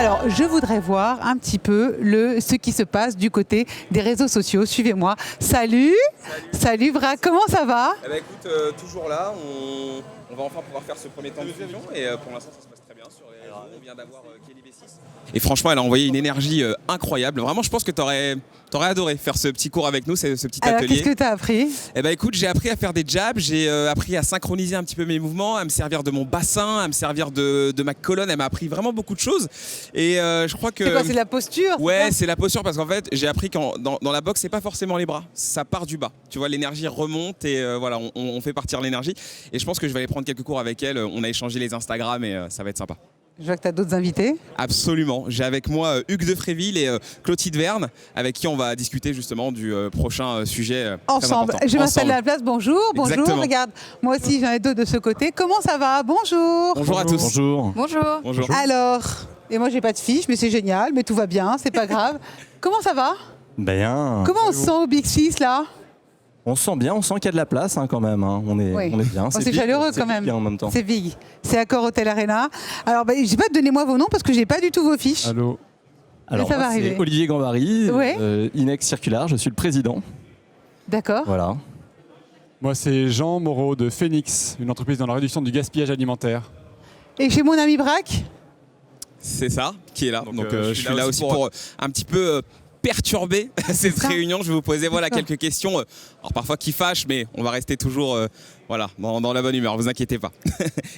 Alors, je voudrais voir un petit peu ce qui se passe du côté des réseaux sociaux. Suivez-moi. Salut. Salut Braque, comment ça va? Eh ben, écoute, toujours là, on va enfin pouvoir faire ce premier temps de fusion et pour l'instant ça se passe très bien sur les réseaux. On vient d'avoir Kelly B6. Et franchement, elle a envoyé une énergie incroyable. Vraiment, je pense que t'aurais adoré faire ce petit cours avec nous, ce petit Alors, atelier. qu'est-ce que tu as appris? Eh ben, écoute, j'ai appris à faire des jabs, j'ai appris à synchroniser un petit peu mes mouvements, à me servir de mon bassin, à me servir de ma colonne. Elle m'a appris vraiment beaucoup de choses. Et je crois que... C'est quoi, c'est la posture? Ouais, c'est la posture parce qu'en fait, j'ai appris que dans la boxe, c'est pas forcément les bras, ça part du bas. Tu vois, l'énergie remonte et voilà, on fait partir l'énergie. Et je pense que je vais aller prendre quelques cours avec elle. On a échangé les Instagram et ça va être sympa. Je vois que tu as d'autres invités. Absolument. J'ai avec moi Hugues de Fréville et Clotilde Verne, avec qui on va discuter justement du prochain sujet. Ensemble. Je m'installe à la place. Bonjour. Exactement. Bonjour. Regarde, moi aussi j'en ai deux de ce côté. Comment ça va? Bonjour. Bonjour à tous. Bonjour. Bonjour. Bonjour. Alors, et moi j'ai pas de fiche, mais c'est génial, mais tout va bien, c'est pas grave. Comment ça va? Bien. Comment on se sent au Big Six là? On se sent bien, on sent qu'il y a de la place quand même. On est bien. C'est big, chaleureux quand big même. En même temps. C'est big. C'est Accor Hotel Arena. Alors, je sais pas, donnez-moi vos noms parce que j'ai pas du tout vos fiches. Allô. Alors, ça va moi, c'est arriver. Olivier Gambari, Ouais. Inex Circular, je suis le président. D'accord. Voilà. Moi, c'est Jean Moreau de Phoenix, une entreprise dans la réduction du gaspillage alimentaire. Et chez mon ami Braque? C'est ça, qui est là. Donc, je suis là aussi pour pour un petit peu perturber cette réunion. Je vais vous poser quelques questions. Alors parfois qui fâchent, mais on va rester toujours dans la bonne humeur, vous inquiétez pas.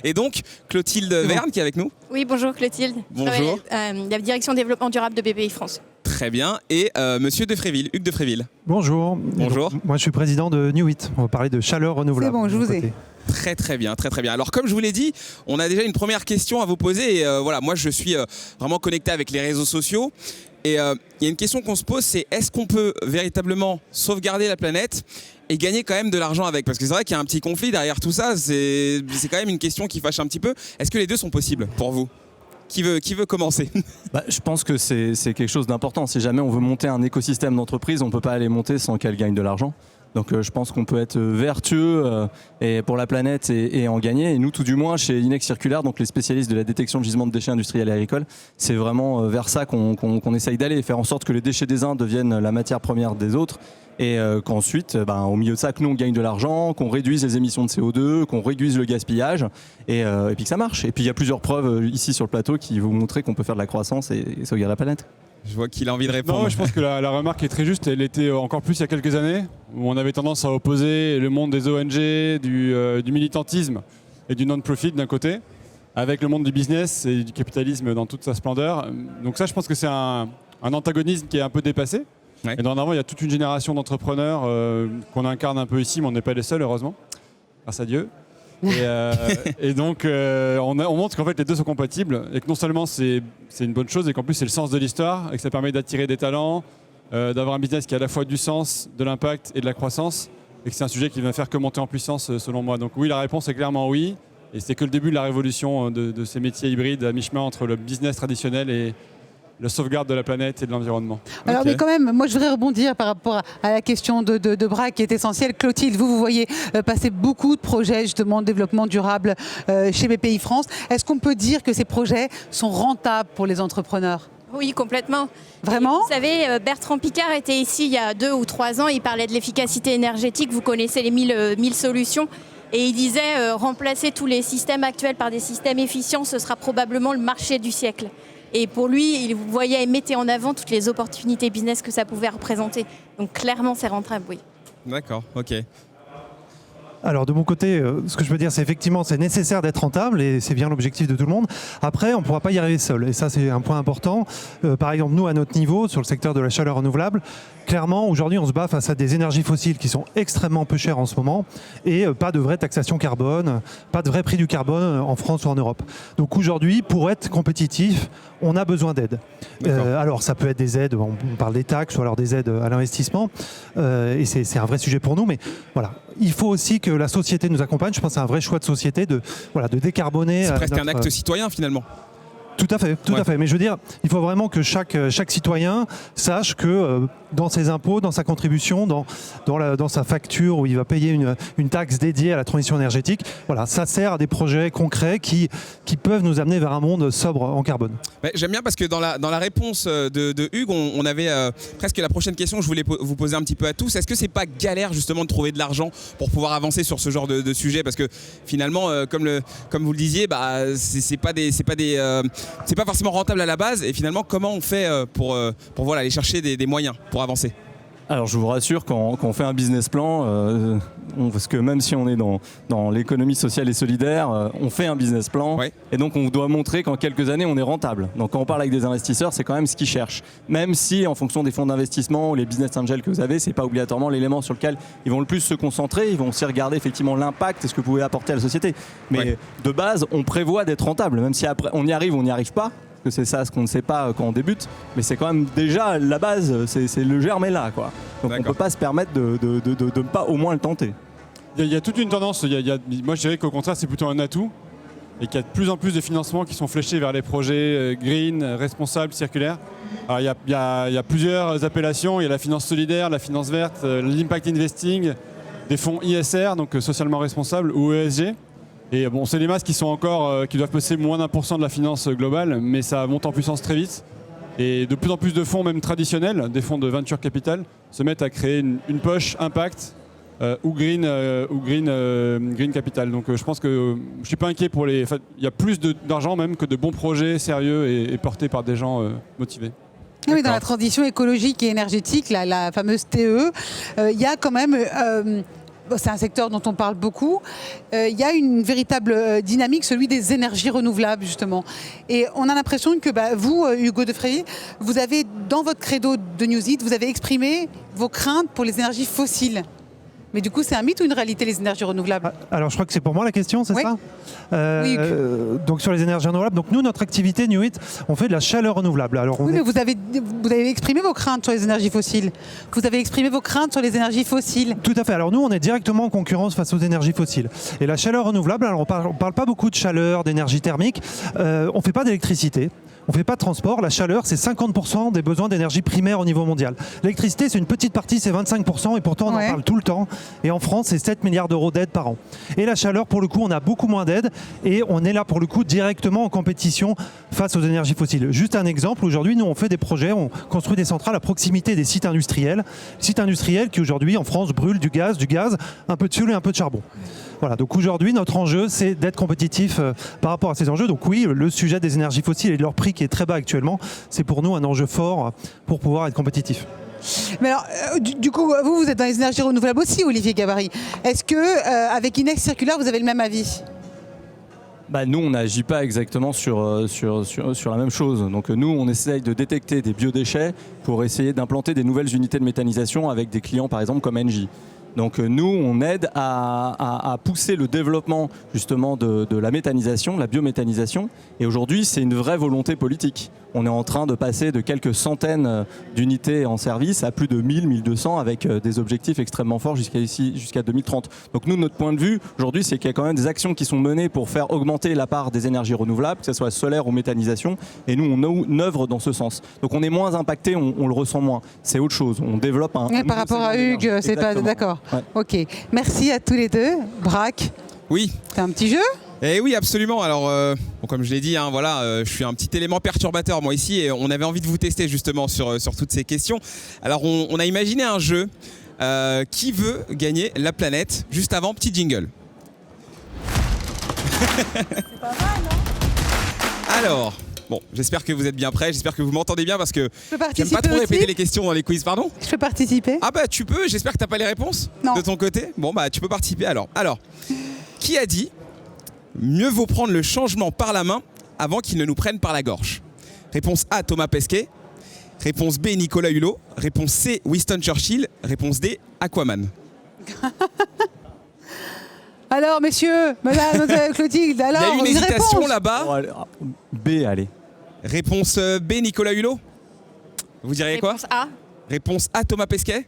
Et donc, Clotilde Verne qui est avec nous. Oui, bonjour Clotilde. Bonjour. Je travaille à la direction développement durable de BPI France. Très bien. Et Monsieur de Fréville, Hugues de Fréville. Bonjour. Bonjour. Moi, je suis président de Newit. On va parler de chaleur renouvelable. C'est bon, je vous ai. Très très bien, très très bien. Alors comme je vous l'ai dit, on a déjà une première question à vous poser. Et moi je suis vraiment connecté avec les réseaux sociaux. Et il y a une question qu'on se pose, c'est est-ce qu'on peut véritablement sauvegarder la planète et gagner quand même de l'argent avec? Parce que c'est vrai qu'il y a un petit conflit derrière tout ça. C'est quand même une question qui fâche un petit peu. Est-ce que les deux sont possibles pour vous? Qui veut commencer? Je pense que c'est quelque chose d'important. Si jamais on veut monter un écosystème d'entreprise, on ne peut pas aller monter sans qu'elle gagne de l'argent. Donc je pense qu'on peut être vertueux et pour la planète et en gagner. Et nous, tout du moins, chez Inex Circular, donc les spécialistes de la détection de gisements de déchets industriels et agricoles, c'est vraiment vers ça qu'on essaye d'aller, faire en sorte que les déchets des uns deviennent la matière première des autres. Et qu'ensuite, au milieu de ça, que nous on gagne de l'argent, qu'on réduise les émissions de CO2, qu'on réduise le gaspillage, et puis que ça marche. Et puis il y a plusieurs preuves ici sur le plateau qui vous montrent qu'on peut faire de la croissance et sauvegarder la planète. Je vois qu'il a envie de répondre. Non, je pense que la remarque est très juste. Elle était encore plus il y a quelques années, où on avait tendance à opposer le monde des ONG, du militantisme et du non-profit d'un côté, avec le monde du business et du capitalisme dans toute sa splendeur. Donc ça, je pense que c'est un antagonisme qui est un peu dépassé. Ouais. Et dorénavant, il y a toute une génération d'entrepreneurs qu'on incarne un peu ici, mais on n'est pas les seuls, heureusement, grâce à Dieu. Et donc, on montre qu'en fait les deux sont compatibles et que non seulement c'est une bonne chose et qu'en plus c'est le sens de l'histoire et que ça permet d'attirer des talents, d'avoir un business qui a à la fois du sens, de l'impact et de la croissance et que c'est un sujet qui va faire que monter en puissance selon moi. Donc oui, la réponse est clairement oui et c'est que le début de la révolution de ces métiers hybrides à mi-chemin entre le business traditionnel et la sauvegarde de la planète et de l'environnement. Alors, Okay. mais quand même, moi je voudrais rebondir par rapport à la question de Braque qui est essentielle. Clotilde, vous voyez passer beaucoup de projets justement de développement durable chez BPI France. Est-ce qu'on peut dire que ces projets sont rentables pour les entrepreneurs? Oui, complètement. Vraiment? Vous savez, Bertrand Piccard était ici il y a 2 ou 3 ans. Il parlait de l'efficacité énergétique. Vous connaissez les 1000 solutions. Et il disait remplacer tous les systèmes actuels par des systèmes efficients, ce sera probablement le marché du siècle. Et pour lui, il voyait et mettait en avant toutes les opportunités business que ça pouvait représenter. Donc clairement, c'est rentable, oui. D'accord, ok. Alors de mon côté, ce que je peux dire, c'est effectivement c'est nécessaire d'être rentable et c'est bien l'objectif de tout le monde. Après, on ne pourra pas y arriver seul et ça c'est un point important. Par exemple, nous à notre niveau, sur le secteur de la chaleur renouvelable, clairement aujourd'hui on se bat face à des énergies fossiles qui sont extrêmement peu chères en ce moment et pas de vraie taxation carbone, pas de vrai prix du carbone en France ou en Europe. Donc aujourd'hui, pour être compétitif, on a besoin d'aide. Alors ça peut être des aides, on parle des taxes ou alors des aides à l'investissement et c'est un vrai sujet pour nous, mais voilà. Il faut aussi que la société nous accompagne. Je pense que c'est un vrai choix de société de décarboner. C'est presque un acte citoyen finalement. Tout à fait, tout à fait. Mais je veux dire, il faut vraiment que chaque citoyen sache que dans ses impôts, dans sa contribution, dans sa facture où il va payer une taxe dédiée à la transition énergétique, voilà, ça sert à des projets concrets qui peuvent nous amener vers un monde sobre en carbone. J'aime bien parce que dans la réponse de Hugues, on avait presque la prochaine question que je voulais vous poser un petit peu à tous. Est-ce que c'est pas galère justement de trouver de l'argent pour pouvoir avancer sur ce genre de sujet? Parce que finalement, comme vous le disiez, c'est pas forcément rentable à la base. Et finalement, comment on fait pour voilà, aller chercher des moyens pour avancer? Alors je vous rassure, quand on fait un business plan, parce que même si on est dans l'économie sociale et solidaire, on fait un business plan, ouais. Et donc on doit montrer qu'en quelques années on est rentable. Donc quand on parle avec des investisseurs, c'est quand même ce qu'ils cherchent. Même si en fonction des fonds d'investissement ou les business angels que vous avez, c'est pas obligatoirement l'élément sur lequel ils vont le plus se concentrer. Ils vont aussi regarder effectivement l'impact et ce que vous pouvez apporter à la société. Mais ouais. De base, on prévoit d'être rentable, même si après on y arrive ou on n'y arrive pas. Que c'est ça ce qu'on ne sait pas quand on débute, mais c'est quand même déjà la base, c'est le germe est là, quoi. Donc on ne peut pas se permettre de ne pas au moins le tenter. Il y a toute une tendance, moi je dirais qu'au contraire c'est plutôt un atout et qu'il y a de plus en plus de financements qui sont fléchés vers les projets green, responsables, circulaires. Alors il y a plusieurs appellations, il y a la finance solidaire, la finance verte, l'impact investing, des fonds ISR, donc socialement responsables, ou ESG. Et bon, c'est des masses qui sont encore, qui doivent passer moins d'1% de la finance globale, mais ça monte en puissance très vite. Et de plus en plus de fonds, même traditionnels, des fonds de venture capital, se mettent à créer une poche impact ou green capital. Donc je pense que je ne suis pas inquiet pour les... Enfin, il y a plus d'argent même que de bons projets sérieux et portés par des gens motivés. Oui, dans la transition écologique et énergétique, la fameuse TE, il y a quand même... c'est un secteur dont on parle beaucoup. Il y a une véritable dynamique, celui des énergies renouvelables, justement. Et on a l'impression que vous, Hugo de Frey, vous avez, dans votre credo de Newsit, vous avez exprimé vos craintes pour les énergies fossiles. Mais du coup, c'est un mythe ou une réalité, les énergies renouvelables? Alors, je crois que c'est pour moi la question, c'est ça? Oui. Donc, sur les énergies renouvelables, donc nous, notre activité, Newit, on fait de la chaleur renouvelable. Alors, mais vous avez exprimé vos craintes sur les énergies fossiles. Vous avez exprimé vos craintes sur les énergies fossiles. Tout à fait. Alors, nous, on est directement en concurrence face aux énergies fossiles. Et la chaleur renouvelable, alors on parle pas beaucoup de chaleur, d'énergie thermique. On fait pas d'électricité. On ne fait pas de transport. La chaleur, c'est 50% des besoins d'énergie primaire au niveau mondial. L'électricité, c'est une petite partie, c'est 25%, et pourtant, on en parle tout le temps. Et en France, c'est 7 milliards d'euros d'aide par an. Et la chaleur, pour le coup, on a beaucoup moins d'aide, et on est là, pour le coup, directement en compétition face aux énergies fossiles. Juste un exemple, aujourd'hui, nous, on fait des projets, on construit des centrales à proximité des sites industriels. Sites industriels qui, aujourd'hui, en France, brûlent du gaz, un peu de fioul et un peu de charbon. Voilà, donc aujourd'hui, notre enjeu, c'est d'être compétitif par rapport à ces enjeux. Donc oui, le sujet des énergies fossiles et de leur prix qui est très bas actuellement, c'est pour nous un enjeu fort pour pouvoir être compétitif. Mais alors, du coup, vous êtes dans les énergies renouvelables aussi, Olivier Gabarry. Est-ce que, avec Inex Circulaire, vous avez le même avis? Nous, on n'agit pas exactement sur la même chose. Donc nous, on essaye de détecter des biodéchets pour essayer d'implanter des nouvelles unités de méthanisation avec des clients, par exemple, comme Engie. Donc nous, on aide à pousser le développement justement de la méthanisation, la biométhanisation. Et aujourd'hui, c'est une vraie volonté politique. On est en train de passer de quelques centaines d'unités en service à plus de 1000, 1200 avec des objectifs extrêmement forts jusqu'à 2030. Donc nous, notre point de vue aujourd'hui, c'est qu'il y a quand même des actions qui sont menées pour faire augmenter la part des énergies renouvelables, que ce soit solaire ou méthanisation. Et nous, on œuvre dans ce sens. Donc on est moins impacté, on le ressent moins. C'est autre chose. On développe un... par rapport à Hugues, c'est pas d'accord. Ouais. Ok. Merci à tous les deux. Braque. Oui. C'est un petit jeu? Eh oui, absolument. Alors, comme je l'ai dit, je suis un petit élément perturbateur moi ici, et on avait envie de vous tester justement sur toutes ces questions. Alors, on a imaginé un jeu. Qui veut gagner la planète? Juste avant, petit jingle. C'est pas mal, non? Alors, bon, j'espère que vous êtes bien prêts, j'espère que vous m'entendez bien parce que j'aime pas trop aussi répéter les questions dans les quiz, pardon? Je peux participer? Ah tu peux, j'espère que t'as pas les réponses de ton côté. Bon tu peux participer alors. Alors, qui a dit mieux vaut prendre le changement par la main avant qu'il ne nous prenne par la gorge? Réponse A, Thomas Pesquet. Réponse B, Nicolas Hulot. Réponse C, Winston Churchill. Réponse D, Aquaman. Alors, messieurs, madame Clotilde, alors, il y a une hésitation là-bas. B, allez. Réponse B, Nicolas Hulot. Vous diriez quoi? Réponse A. Réponse A, Thomas Pesquet.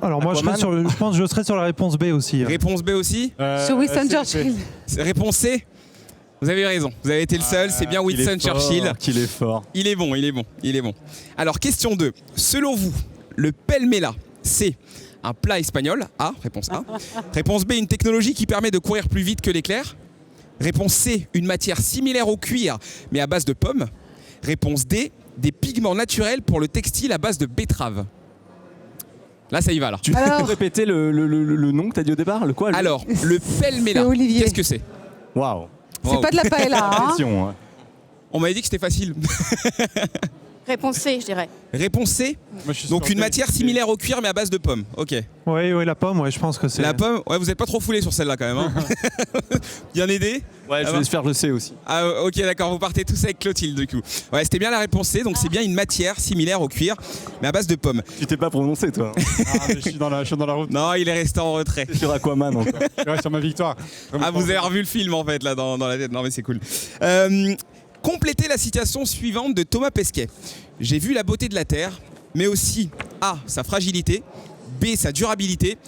Alors moi, je pense que je serais sur la réponse B aussi. Réponse B aussi. Sur Winston Churchill. Réponse C. Vous avez raison, vous avez été le seul, c'est bien Winston Churchill. Qu'il est fort. Il est bon, il est bon, il est bon. Alors, question 2. Selon vous, le pelmela, c'est un plat espagnol? A, réponse A. Réponse B, une technologie qui permet de courir plus vite que l'éclair. Réponse C, une matière similaire au cuir, mais à base de pommes. Réponse D, des pigments naturels pour le textile à base de betterave. Là, ça y va, là. Tu peux répéter le nom que tu as dit au départ? Le quoi? Alors, le pelmela, C'est Olivier. qu'est-ce que c'est? Waouh. C'est pas de la paella, hein. Question, hein. On m'avait dit que c'était facile. Réponse C, je dirais. Réponse C, Moi, je suis donc sur une D. matière similaire au cuir, mais à base de pommes. Ok. Oui, la pomme, je pense que c'est. La pomme, ouais, vous n'êtes pas trop foulé sur celle-là quand même. Hein. Bien aidé? Ouais, je vais faire le C aussi. Ah, ok, d'accord, vous partez tous avec Clotilde du coup. Ouais, c'était bien la réponse C, donc c'est bien une matière similaire au cuir, mais à base de pommes. Tu t'es pas prononcé, toi. Mais je suis dans la route. Non, il est resté en retrait. Sur Aquaman encore. Je reste sur ma victoire. Ah, vous avez revu le film en fait là dans la tête. Non, mais c'est cool. Complétez la citation suivante de Thomas Pesquet. J'ai vu la beauté de la Terre, mais aussi A, sa fragilité, B, sa durabilité,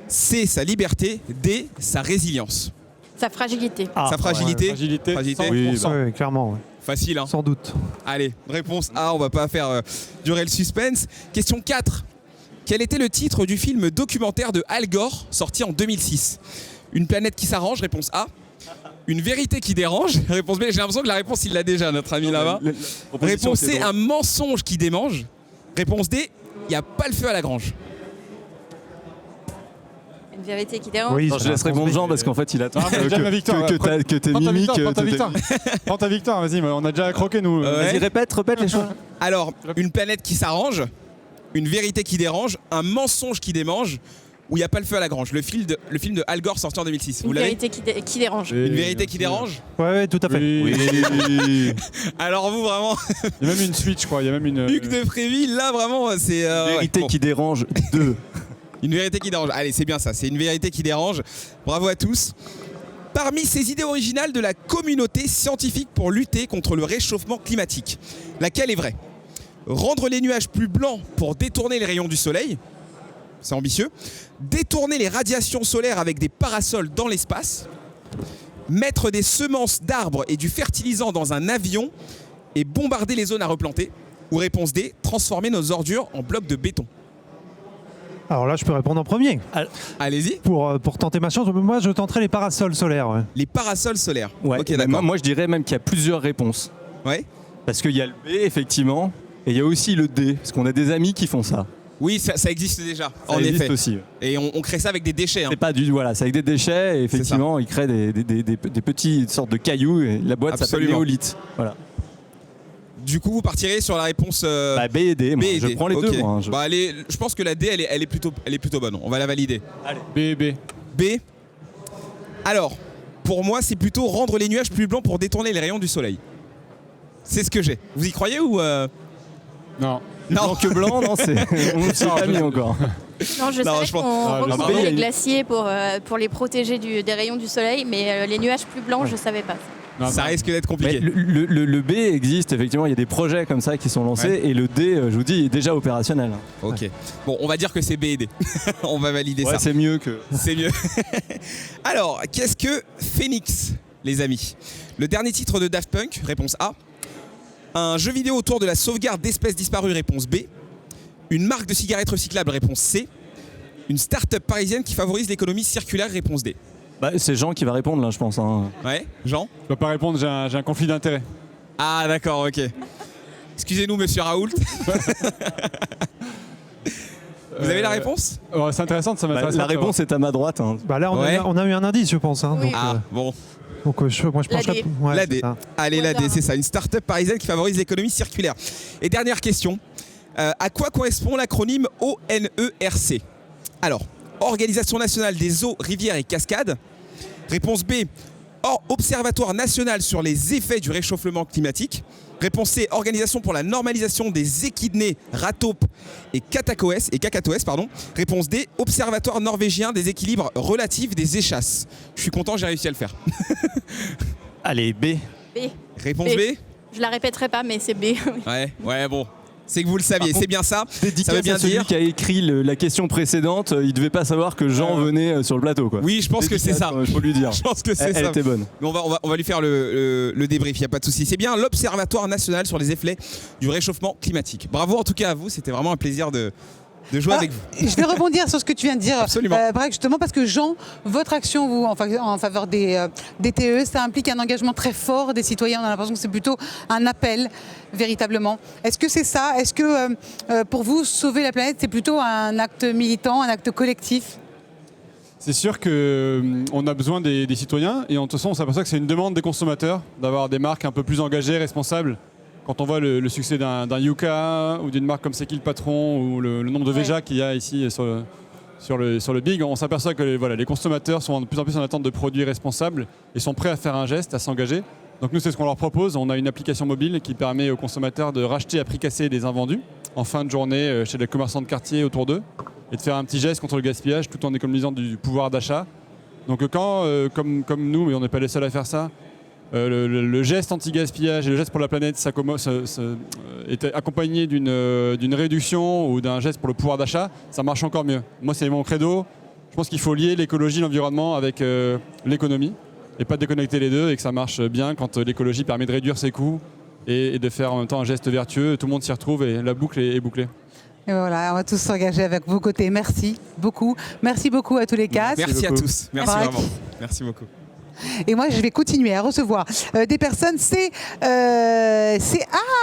C, sa liberté, D, sa résilience. Sa fragilité. Sa fragilité, Fragilité, Fragilité. 100%. Oui, clairement, ouais. Facile hein. Sans doute. Allez, réponse A, on va pas faire durer le suspense. Question 4. Quel était le titre du film documentaire de Al Gore sorti en 2006? Une planète qui s'arrange, réponse A. Une vérité qui dérange, réponse B. J'ai l'impression que la réponse il l'a déjà, notre ami là-bas. Réponse C, un mensonge qui démange. Réponse D, il n'y a pas le feu à la grange. Une vérité qui dérange. Oui, Non, je laisse répondre Jean parce qu'en fait il attend mais déjà ma victoire. que tes Prends ta mimiques. victoire, prends ta victoire, vas-y, on a déjà croqué nous. Ouais. Vas-y, répète les choix. Alors, une planète qui s'arrange, une vérité qui dérange, un mensonge qui démange, ou il n'y a pas le feu à la grange. Le film de Al Gore sorti en 2006. Vous Une l'avez? vérité qui dérange. Une vérité qui dérange? Ouais, tout à fait. Oui. Alors vous vraiment, Il y a même une suite, je crois. Il y a même une. Hugues de Fréville, là vraiment c'est... Vérité ouais, bon. qui dérange 2. Une vérité qui dérange. Allez, c'est bien ça, c'est une vérité qui dérange. Bravo à tous. Parmi ces idées originales de la communauté scientifique pour lutter contre le réchauffement climatique, laquelle est vraie? Rendre les nuages plus blancs pour détourner les rayons du soleil, c'est ambitieux. Détourner les radiations solaires avec des parasols dans l'espace. Mettre des semences d'arbres et du fertilisant dans un avion et bombarder les zones à replanter. Ou réponse D, transformer nos ordures en blocs de béton. Alors là, je peux répondre en premier. Allez-y. Pour tenter ma chance, moi, je tenterai les parasols solaires. Ouais. Les parasols solaires. Ouais, Ok, d'accord. moi je dirais même qu'il y a plusieurs réponses. Ouais. Parce qu'il y a le B effectivement, et il y a aussi le D, parce qu'on a des amis qui font ça. Oui, ça existe déjà, Ça en existe effet. aussi. Et on crée ça avec des déchets. Hein. C'est pas du voilà, c'est avec des déchets et effectivement ils créent des petites sortes de cailloux et la boîte s'appelle Absolument. néolithe. Voilà. Du coup, vous partirez sur la réponse Bah, B et D, moi. B et Je D. prends les Ok. deux. Moi, Bah, je pense que la D, elle est plutôt bonne. On va la valider. B. B. Alors, pour moi, c'est plutôt rendre les nuages plus blancs pour détourner les rayons du soleil. C'est ce que j'ai. Vous y croyez ou Non. Non. Blanc que blanc, non, on s'y est pas mis encore. Non, je savais je pense- qu'on Ah, recouvrait il y a les une- glaciers pour les protéger des rayons du soleil, mais les nuages plus blancs, je savais pas. Non, ça non. risque d'être Mais compliqué. le B existe, effectivement, il y a des projets comme ça qui sont lancés Ouais. et le D, je vous dis, est déjà opérationnel. Ok. Bon, on va dire que c'est B et D. On va valider Ouais, ça. c'est mieux que. C'est mieux. Alors, qu'est-ce que Phoenix, les amis? Le dernier titre de Daft Punk, réponse A. Un jeu vidéo autour de la sauvegarde d'espèces disparues, réponse B. Une marque de cigarettes recyclables, réponse C. Une start-up parisienne qui favorise l'économie circulaire, réponse D. Bah, c'est Jean qui va répondre là, je pense. Hein. Ouais, Jean? Je peux pas répondre, j'ai un conflit d'intérêt. Ah d'accord, ok. Excusez-nous, monsieur Raoult. Vous avez la réponse? Ouais, c'est intéressant, ça Bah, m'intéresse. la réponse est à ma droite. Hein. Bah là, Ouais. on a eu un indice, je pense. Hein, Oui. Ah, bon. donc, moi, je La pencherais. D. Ouais, La c'est D. ça. Allez, la D, Voilà. c'est ça. Une start-up parisienne qui favorise l'économie circulaire. Et dernière question. À quoi correspond l'acronyme ONERC? Alors, Organisation nationale des eaux, rivières et cascades. Réponse B. Observatoire national sur les effets du réchauffement climatique. Réponse C. Organisation pour la normalisation des échidnés, ratopes et cacatoès. Réponse D. Observatoire norvégien des équilibres relatifs des échasses. Je suis content, j'ai réussi à le faire. Allez, B. B. Réponse B. B. Je la répéterai pas, mais c'est B. oui. Ouais, bon. C'est que vous le saviez, c'est bien ça. Ça Dédicace veut bien à celui dire. qui a écrit la question précédente, il devait pas savoir que Jean venait sur le plateau, quoi. Oui, je pense que c'est ça. Il faut lui dire. Je pense que c'est ça. Elle était bonne. Mais on va lui faire le débrief, il n'y a pas de souci. C'est bien l'Observatoire national sur les effets du réchauffement climatique. Bravo en tout cas à vous, c'était vraiment un plaisir de jouer avec vous. Je vais rebondir sur ce que tu viens de dire, Absolument. Braque, justement parce que Jean, votre action vous, en faveur des TE, ça implique un engagement très fort des citoyens. On a l'impression que c'est plutôt un appel, véritablement. Est-ce que c'est ça? Est-ce que pour vous, sauver la planète, c'est plutôt un acte militant, un acte collectif? C'est sûr qu'on a besoin des citoyens et en toute façon on s'aperçoit que c'est une demande des consommateurs d'avoir des marques un peu plus engagées, responsables. Quand on voit le succès d'un Yuka ou d'une marque comme C'est qui le patron ou le nombre de Veja qu'il y a ici sur le Big, on s'aperçoit que les consommateurs sont de plus en plus en attente de produits responsables et sont prêts à faire un geste, à s'engager. Donc nous c'est ce qu'on leur propose. On a une application mobile qui permet aux consommateurs de racheter à prix cassé des invendus en fin de journée chez les commerçants de quartier autour d'eux et de faire un petit geste contre le gaspillage tout en économisant du pouvoir d'achat. Donc quand, comme nous, mais on n'est pas les seuls à faire ça, le geste anti-gaspillage et le geste pour la planète est accompagné d'une réduction ou d'un geste pour le pouvoir d'achat, ça marche encore mieux. Moi, c'est mon credo. Je pense qu'il faut lier l'écologie, l'environnement avec l'économie et pas déconnecter les deux et que ça marche bien quand l'écologie permet de réduire ses coûts et de faire en même temps un geste vertueux. Tout le monde s'y retrouve et la boucle est bouclée. Et voilà, on va tous s'engager avec vos côtés. Merci beaucoup. Merci beaucoup à tous les quatre. Merci à tous. Merci Braque. vraiment. Merci beaucoup. Et moi, je vais continuer à recevoir des personnes. C'est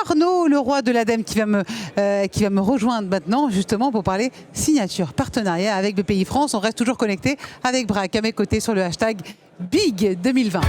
Arnaud, le roi de l'ADEME, qui va me rejoindre maintenant, justement, pour parler signature, partenariat avec BPI France. On reste toujours connecté avec Braque à mes côtés sur le hashtag Big 2020.